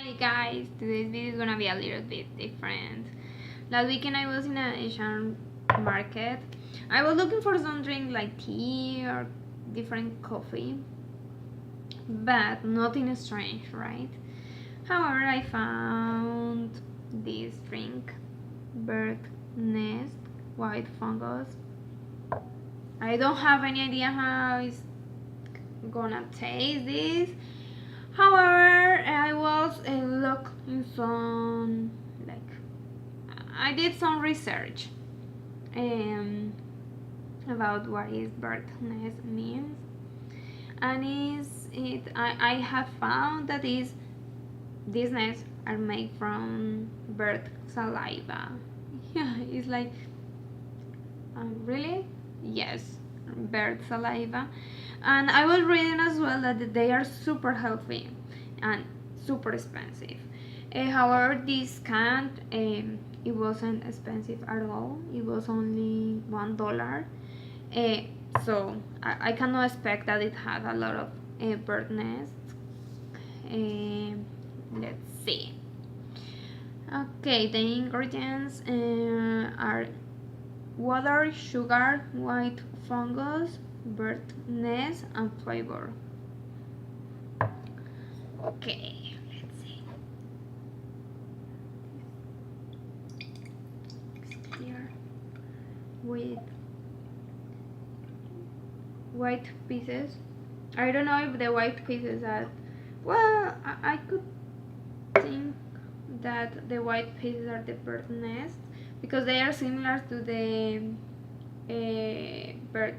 Hi guys, today's video is gonna be a little bit different. Last weekend I was in an Asian market. I was looking for some drink like tea or different coffee, but nothing strange, right? However, I found this drink, bird nest, white fungus. I don't have any idea how it's gonna taste this. However, I was looking some, I did some research about what is bird nest means, and I have found that these nests are made from bird saliva. Yeah, it's like really, yes, bird saliva. And I was reading as well that they are super healthy and super expensive. However, this can it wasn't expensive at all. It was only $1. So I cannot expect that it has a lot of bird nests. Let's see. Okay, the ingredients are water, sugar, white fungus, bird nest, and flavor. Okay, let's see. It's clear with white pieces. I don't know if the white pieces are, well, I could think that the white pieces are the bird nest because they are similar to the bird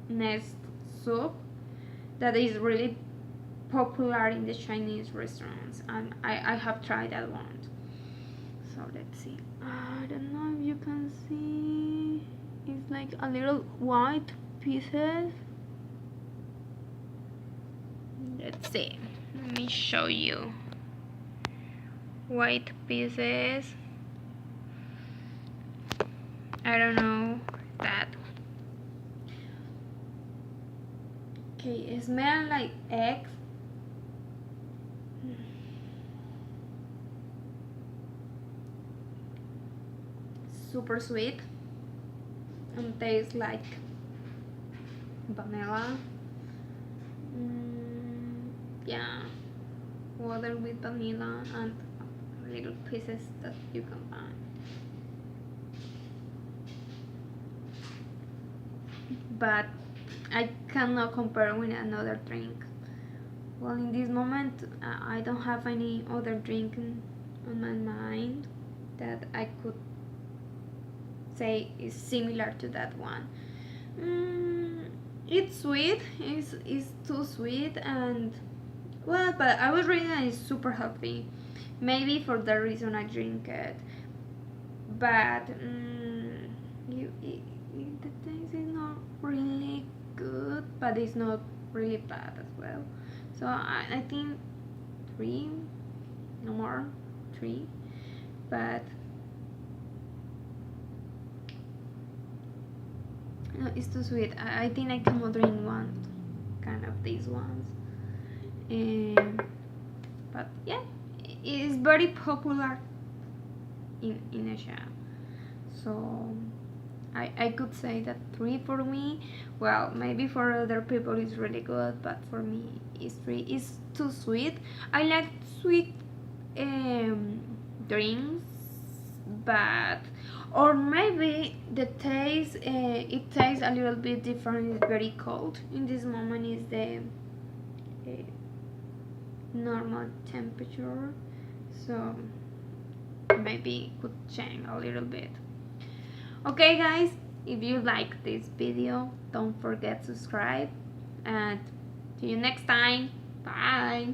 nest soup that is really popular in the Chinese restaurants, and I have tried that one. So let's see. I don't know if you can see. It's like a little white pieces. Let's see. Let me show you. White pieces. I don't know that. Okay, it smells like eggs. Super sweet and tastes like vanilla. Yeah, water with vanilla and little pieces that you can find. But I cannot compare with another drink. Well, in this moment, I don't have any other drink on my mind that I could say is similar to that one. It's sweet. It's too sweet, and well, but I was reading that it's super healthy. Maybe for that reason I drink it. But the taste is not really good, but it's not really bad as well. So I think 3, no more, 3. But no, it's too sweet. I think I cannot drink one kind of these ones. But yeah, it is very popular in Asia. So I could say that 3 for me. Well, maybe for other people it's really good, but for me it's 3. It's too sweet. I like sweet drinks, but or maybe the taste it tastes a little bit different. It's very cold. In this moment is the normal temperature, so maybe it could change a little bit. Okay guys, if you like this video, don't forget to subscribe, and see you next time. Bye.